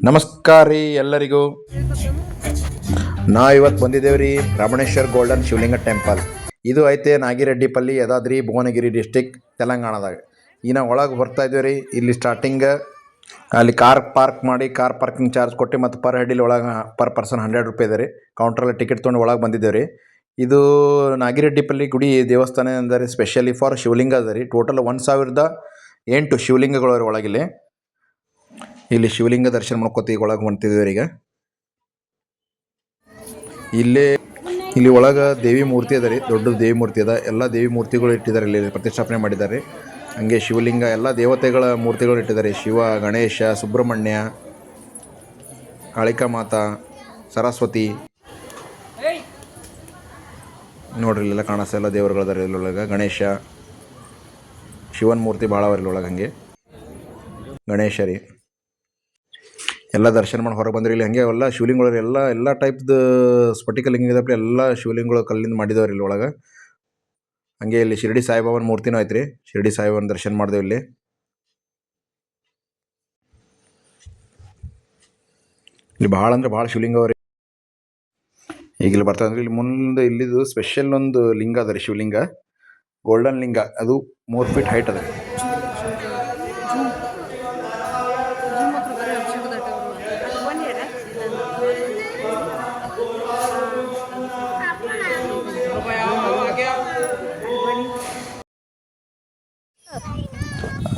ನಮಸ್ಕಾರ ರೀ ಎಲ್ಲರಿಗೂ. ನಾವು ಇವತ್ತು ಬಂದಿದ್ದೇವೆ ರಮಣೇಶ್ವರ್ ಗೋಲ್ಡನ್ ಶಿವಲಿಂಗ ಟೆಂಪಲ್. ಇದು ಐತೆ ನಾಗಿರೆಡ್ಡಿಪಲ್ಲಿ, ಯದಾದ್ರಿ, ಭುವನಗಿರಿ ಡಿಸ್ಟಿಕ್, ತೆಲಂಗಾಣದಾಗ. ಈಗ ನಾವು ಒಳಗೆ ಬರ್ತಾ ಇದ್ದೇವೆ ರೀ. ಇಲ್ಲಿ ಸ್ಟಾರ್ಟಿಂಗ್ ಅಲ್ಲಿ ಕಾರ್ ಪಾರ್ಕ್ ಮಾಡಿ, ಕಾರ್ ಪಾರ್ಕಿಂಗ್ ಚಾರ್ಜ್ ಕೊಟ್ಟು ಮತ್ತು ಪರ್ ಹೆಡ್ ಒಳಗೆ ಪರ್ ಪರ್ಸನ್ 100 ರೂಪಾಯಿ ಇದೆ ರೀ. ಕೌಂಟ್ರಲ್ಲಿ ಟಿಕೆಟ್ ತೊಗೊಂಡು ಒಳಗೆ ಬಂದಿದ್ದೇವೆ ರೀ. ಇದು ನಾಗಿರೆಡ್ಡಿಪಲ್ಲಿ ಗುಡಿ ದೇವಸ್ಥಾನ ಅಂದರೆ ಸ್ಪೆಷಲಿ ಫಾರ್ ಶಿವಲಿಂಗ ಅದ ರೀ. ಟೋಟಲ್ 1008 ಶಿವಲಿಂಗಗಳು ಒಳಗಿಲ್ಲಿ. ಇಲ್ಲಿ ಶಿವಲಿಂಗ ದರ್ಶನ ಮಾಡ್ಕೋತಿ ಒಳಗೆ ಹೊಂಟಿದ್ದೇವೆ ಈಗ. ಇಲ್ಲಿ ಒಳಗೆ ದೇವಿ ಮೂರ್ತಿ ಅದ ರೀ, ದೊಡ್ಡ ದೇವಿ ಮೂರ್ತಿ ಅದ. ಎಲ್ಲ ದೇವಿ ಮೂರ್ತಿಗಳು ಇಟ್ಟಿದ್ದಾರೆ, ಇಲ್ಲಿ ಪ್ರತಿಷ್ಠಾಪನೆ ಮಾಡಿದ್ದಾರೆ. ಹಂಗೆ ಶಿವಲಿಂಗ ಎಲ್ಲ ದೇವತೆಗಳ ಮೂರ್ತಿಗಳು ಇಟ್ಟಿದ್ದಾರೆ. ಶಿವ, ಗಣೇಶ, ಸುಬ್ರಹ್ಮಣ್ಯ, ಕಾಳಿಕಾ ಮಾತಾ, ಸರಸ್ವತಿ ನೋಡ್ರಿ ಇಲ್ಲೆಲ್ಲ ಕಾಣಿಸ್ತಾ ಎಲ್ಲ ದೇವರುಗಳದಾರೆ. ಇಲ್ಲೊಳಗೆ ಗಣೇಶ, ಶಿವನ ಮೂರ್ತಿ ಭಾಳ ಅವ್ರ ಇಲ್ಲೊಳಗೆ. ಹಂಗೆ ಗಣೇಶ ರೀ ಎಲ್ಲ ದರ್ಶನ ಮಾಡಿ ಹೊರಗೆ ಬಂದ್ರಿ. ಇಲ್ಲಿ ಹಂಗೆ ಎಲ್ಲ ಶಿವಲಿಂಗಗಳು ಎಲ್ಲ ಟೈಪ್ದು ಸ್ಫಟಿಕ ಲಿಂಗ ಇದಪ್ಪ. ಎಲ್ಲ ಶಿವಲಿಂಗಗಳು ಕಲ್ಲಿಂದ ಮಾಡಿದವ್ರಿ ಇಲ್ಲಿ ಒಳಗೆ. ಹಂಗೆ ಇಲ್ಲಿ ಶಿರಡಿ ಸಾಯಿಬಾಬನ ಮೂರ್ತಿನೂ ಐತ್ರಿ. ಶಿರಡಿ ಸಾಯಿಬಾಬನ ದರ್ಶನ ಮಾಡಿದೆವು ಇಲ್ಲಿ. ಭಾಳ ಅಂದ್ರೆ ಭಾಳ ಶಿವಲಿಂಗ ಅವ್ರಿ. ಈಗ ಇಲ್ಲಿ ಬರ್ತಾ ಅಂದ್ರೆ ಇಲ್ಲಿ ಮುಂದೆ ಇಲ್ಲಿದು ಸ್ಪೆಷಲ್ ಒಂದು ಲಿಂಗ ಅದ ರೀ, ಶಿವಲಿಂಗ ಗೋಲ್ಡನ್ ಲಿಂಗ. ಅದು 3 ಫೀಟ್ ಹೈಟ್ ಅದ.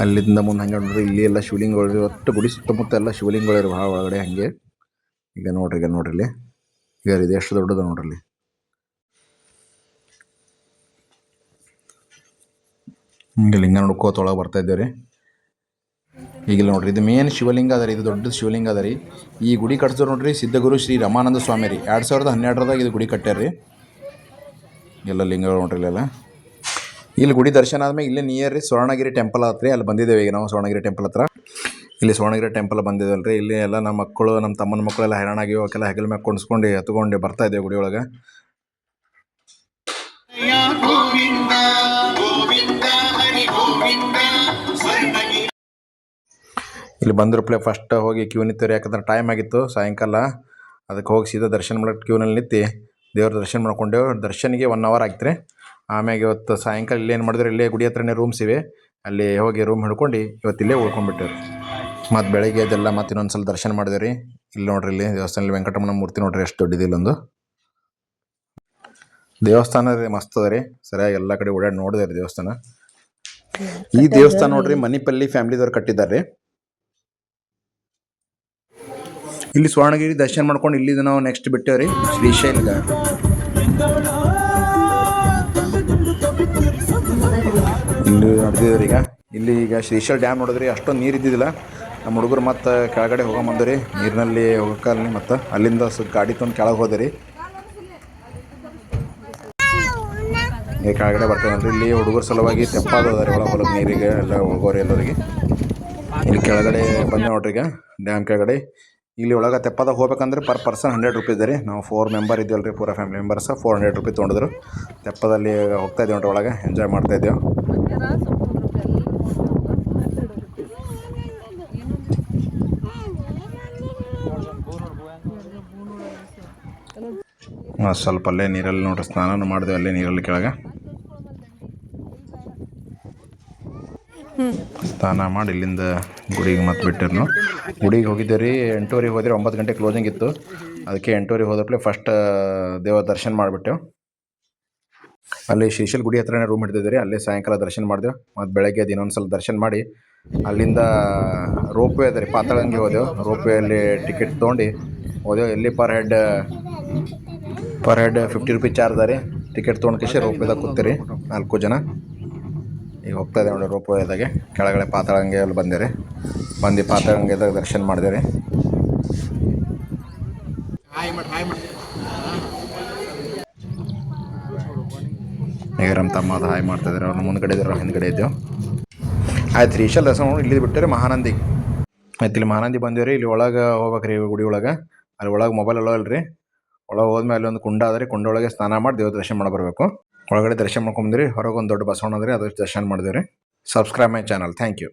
ಅಲ್ಲಿಂದ ಮುಂದೆ ಹಂಗೆ ನೋಡ್ರಿ, ಇಲ್ಲಿ ಎಲ್ಲ ಶಿವಲಿಂಗಗಳು. ಒಟ್ಟು ಗುಡಿ ಸುತ್ತಮುತ್ತ ಎಲ್ಲ ಶಿವಲಿಂಗಗಳು ಭಾಳ ಒಳಗಡೆ. ಹಂಗೆ ಈಗ ನೋಡ್ರಿ ಇಲ್ಲಿ ಈಗ ಇದು ಎಷ್ಟು ದೊಡ್ಡದ ನೋಡ್ರಿ. ಹಿಂಗೆ ಲಿಂಗ ನೋಡ್ಕೋತ ಒಳಗೆ ಬರ್ತಾ ಇದ್ದೇವೆ. ಈಗಿಲ್ಲ ನೋಡ್ರಿ, ಇದು ಮೇನ್ ಶಿವಲಿಂಗ ಅದ ರೀ. ಇದು ದೊಡ್ಡ ಶಿವಲಿಂಗ ಅದ ರೀ. ಈ ಗುಡಿ ಕಟ್ಸಿದ್ರು ನೋಡ್ರಿ ಸಿದ್ಧಗುರು ಶ್ರೀ ರಮಾನಂದ ಸ್ವಾಮಿ ರೀ. 2012 ಇದು ಗುಡಿ ಕಟ್ಟ್ಯಾರ ರೀ. ಎಲ್ಲ ಲಿಂಗಗಳು ನೋಡ್ರಿ ಇಲ್ಲೆಲ್ಲ. ಇಲ್ಲಿ ಗುಡಿ ದರ್ಶನ ಆದ್ಮೇಲೆ ಇಲ್ಲೇ ನಿಯರ್ ರೀ ಸ್ವರ್ಣಗಿರಿ ಟೆಂಪಲ್ ಹತ್ರ ಅಲ್ಲಿ ಬಂದಿದ್ದೇವೆ ಈಗ ನಾವು. ಸ್ವರ್ಣಗಿರಿ ಟೆಂಪಲ್ ಹತ್ರ, ಇಲ್ಲಿ ಸ್ವರ್ಣಗಿರಿ ಟೆಂಪಲ್ ಬಂದಿದ್ದೇವಲ್ಲ ರೀ. ಇಲ್ಲಿ ಎಲ್ಲ ನಮ್ಮ ಮಕ್ಕಳು, ನಮ್ಮ ತಮ್ಮನ ಮಕ್ಕಳೆಲ್ಲ ಹೈರಾಣಾಗಿ ಅವಕ್ಕೆಲ್ಲ ಹೆಗಲ ಮ್ಯಾಗ ಕೊಂಡ್ಸ್ಕೊಂಡು ಹತ್ಕೊಂಡು ಬರ್ತಾ ಇದ್ದೇವೆ ಗುಡಿ ಒಳಗೆ. ಇಲ್ಲಿ ಬಂದ್ರಪ್ಲೆ ಫಸ್ಟ್ ಹೋಗಿ ಕ್ಯೂ ನಿಂತವ್ರಿ. ಯಾಕಂದ್ರೆ ಟೈಮ್ ಆಗಿತ್ತು ಸಾಯಂಕಾಲ. ಅದಕ್ಕೆ ಹೋಗಿ ಸೀದಾ ದರ್ಶನ ಮಾಡೋಕ್ಕೆ ಕ್ಯೂನಲ್ಲಿ ನಿಂತು ದೇವ್ರ ದರ್ಶನ ಮಾಡ್ಕೊಂಡೆವು. ದರ್ಶನಿಗೆ 1 ಅವರ್ ಆಗ್ತು ರೀ. ಆಮ್ಯಾಗ ಇವತ್ತು ಸಾಯಂಕಾಲ ಇಲ್ಲೇನು ಮಾಡಿದ್ರೆ, ಇಲ್ಲೇ ಗುಡಿ ಹತ್ರನೇ ರೂಮ್ಸ್ ಇವೆ, ಅಲ್ಲಿ ಹೋಗಿ ರೂಮ್ ಹಿಡ್ಕೊಂಡು ಇವತ್ತು ಇಲ್ಲೇ ಉಳ್ಕೊಂಡ್ಬಿಟ್ಟೇವ್ರಿ. ಮತ್ತು ಬೆಳಗ್ಗೆ ಅದೆಲ್ಲ ಮತ್ತೆ ಇನ್ನೊಂದು ಸಲ ದರ್ಶನ ಮಾಡಿದೆ ರೀ. ಇಲ್ಲಿ ನೋಡ್ರಿ, ಇಲ್ಲಿ ದೇವಸ್ಥಾನದಲ್ಲಿ ವೆಂಕಟರಮಣ ಮೂರ್ತಿ ನೋಡ್ರಿ ಎಷ್ಟು ದೊಡ್ಡದಿಲ್ಲ ಇಲ್ಲೊಂದು ದೇವಸ್ಥಾನ ರೀ. ಮಸ್ತ್ ಅದ ರೀ. ಸರಿಯಾಗಿ ಎಲ್ಲ ಕಡೆ ಓಡಾಡಿ ನೋಡಿದೆ ರೀ ದೇವಸ್ಥಾನ. ಈ ದೇವಸ್ಥಾನ ನೋಡ್ರಿ ಮನಿಪಲ್ಲಿ ಫ್ಯಾಮಿಲಿದವ್ರು ಕಟ್ಟಿದ್ದಾರೆ. ಇಲ್ಲಿ ಸ್ವರ್ಣಗಿರಿ ದರ್ಶನ ಮಾಡ್ಕೊಂಡು ಇಲ್ಲಿಂದ ನಾವು ನೆಕ್ಸ್ಟ್ ಬಿಟ್ಟೇವ್ರಿ ಶ್ರೀಶೈಲ. ಇಲ್ಲಿ ನಡೆದಿದ್ರಿ ಈಗ ಶ್ರೀಶೈಲ ಡ್ಯಾಮ್ ನೋಡಿದ್ರಿ. ಅಷ್ಟೊಂದು ನೀರು ಇದ್ದಿದ್ದಿಲ್ಲ. ನಮ್ಮ ಹುಡುಗರು ಮತ್ತು ಕೆಳಗಡೆ ಹೋಗೊಂಬಂದ್ರಿ ನೀರಿನಲ್ಲಿ ಹೋಗಕ್ಕಲ್ಲಿ. ಮತ್ತು ಅಲ್ಲಿಂದ ಗಾಡಿ ತೊಗೊಂಡು ಕೆಳಗೆ ಹೋದ್ರಿ. ಈ ಕೆಳಗಡೆ ಬರ್ತೇವೆ ಇಲ್ಲಿ ಹುಡುಗರ ಸಲುವಾಗಿ ತೆಪ್ಪಾದ ರೀ ಒಳಗೆ ಹೊಲಕ್ಕೆ ನೀರಿಗೆ ಎಲ್ಲ ಹೋಗೋರಿ ಎಲ್ಲರಿಗೆ. ಇಲ್ಲಿ ಕೆಳಗಡೆ ಬಂದೆ ನೋಡ್ರಿ ಈಗ ಡ್ಯಾಮ್ ಕೆಳಗಡೆ. ಇಲ್ಲಿ ಒಳಗೆ ತೆಪ್ಪದಾಗ ಹೋಗ್ಬೇಕಂದ್ರೆ ಪರ್ ಪರ್ಸನ್ 100 ರೂಪಾಯಿ ಇದೆ ರೀ. ನಾವು 4 ಮೆಂಬರ್ ಇದ್ದೇವಲ್ಲ ರೀ, ಪೂರಾ ಫ್ಯಾಮಿಲಿ ಮೆಂಬರ್ಸ್. 400 ರೂಪಾಯಿ ತೊಗೊಂಡಿದ್ರು. ತೆಪ್ಪದಲ್ಲಿ ಹೋಗ್ತಾ ಇದ್ದೇವೆ ನೋಡ್ರಿ ಒಳಗೆ, ಎಂಜಾಯ್ ಮಾಡ್ತಾ ಇದ್ದೇವೆ. ಸ್ವಲ್ಪ ಅಲ್ಲೇ ನೀರಲ್ಲಿ ನೋಡ್ರಿ ಸ್ನಾನ ಮಾಡಿದೆವು ಅಲ್ಲೇ ನೀರಲ್ಲಿ ಕೆಳಗೆ. ಸ್ನಾನ ಮಾಡಿ ಇಲ್ಲಿಂದ ಗುಡಿಗೆ ಮತ್ತೆ ಬಿಟ್ಟಿರು ನಾವು. ಗುಡಿಗೆ ಹೋಗಿದ್ದೆ ರೀ 8:30 ಹೋದ್ರೆ 9 ಗಂಟೆ ಕ್ಲೋಸಿಂಗ್ ಇತ್ತು. ಅದಕ್ಕೆ 8:30 ಹೋದಪ್ಲೆ ಫಸ್ಟ್ ದೇವ ದರ್ಶನ ಮಾಡಿಬಿಟ್ಟೆವು. ಅಲ್ಲಿ ಶ್ರೀಶೈಲ ಗುಡಿ ಹತ್ರನೇ ರೂಮ್ ಹಿಡಿದಿದ್ದೆ ರೀ. ಅಲ್ಲೇ ಸಾಯಂಕಾಲ ದರ್ಶನ ಮಾಡಿದೆವು. ಮತ್ತು ಬೆಳಗ್ಗೆ ಅದು ಇನ್ನೊಂದು ಸಲ ದರ್ಶನ ಮಾಡಿ ಅಲ್ಲಿಂದ ರೋಪ್ ವೇ ಅದ ರೀ, ಪಾತಾಳಂಗೆ ಹೋದೆವು. ರೋಪ್ ವೇಯಲ್ಲಿ ಟಿಕೆಟ್ ತೊಗೊಂಡು ಹೋದೆವು. ಎಲ್ಲಿ ಪರ್ ಹೆಡ್ 50 ರೂಪಾಯಿ ಚಾರ್ಜ್ ಅದ ರೀ. ಟಿಕೆಟ್ ತೊಗೊಂಡು ರೋಪ್ ವೇದಾಗ ಕೂತೀರಿ 4 ಜನ. ಈಗ ಹೋಗ್ತಾ ಇದೆ ನೋಡಿ ರೋಪ್ ವೇದಾಗೆ. ಕೆಳಗಡೆ ಪಾತಾಳಂಗೆ ಅಲ್ಲಿ ಬಂದೆ ರೀ. ಬಂದು ಪಾತಾಳಂಗೆದಾಗ ದರ್ಶನ ಮಾಡಿದೆ ರೀ. ಈಗ ನಮ್ಮ ತಮ್ಮ ಅದು ಹಾಯ್ ಮಾಡ್ತಾಯಿದ್ದಾರೆ. ಅವ್ರನ್ನ ಮುಂದ್ಗಡೆ ಇದ್ದಾರೆ, ಹಿಂದ್ಗಡೆ ಇದ್ದೆವು. ಆಯ್ತು ಶ್ರೀಶೈಲ ದರ್ಶನ ನೋಡಿ ಇಲ್ಲಿ ಬಿಟ್ಟರೆ ಮಹಾನಂದಿ. ಆಯ್ತು ಇಲ್ಲಿ ಮಹಾನಂದಿ ಬಂದೇವೆ ರೀ. ಇಲ್ಲಿ ಒಳಗೆ ಹೋಗ್ಬೇಕ್ರಿ ಗುಡಿ ಒಳಗೆ. ಅಲ್ಲಿ ಒಳಗೆ ಮೊಬೈಲ್ ಅಲ್ಲ ಅಲ್ರಿ. ಒಳಗೆ ಹೋದ್ಮೇಲೆ ಅಲ್ಲೊಂದು ಕುಂಡ ಅದ ರೀ. ಕುಂಡ ಒಳಗೆ ಸ್ನಾನ ಮಾಡಿ ದೇವ್ರ ದರ್ಶನ ಮಾಡಿ ಬರಬೇಕು. ಒಳಗಡೆ ದರ್ಶನ ಮಾಡ್ಕೊಂಬಂದ್ರಿ. ಹೊರಗೆ ಒಂದು ದೊಡ್ಡ ಬಸವಣ್ಣ ಅದ ರೀ, ಅದು ದರ್ಶನ ಮಾಡಿದೇವೆ ರೀ. Subscribe my channel. Thank you.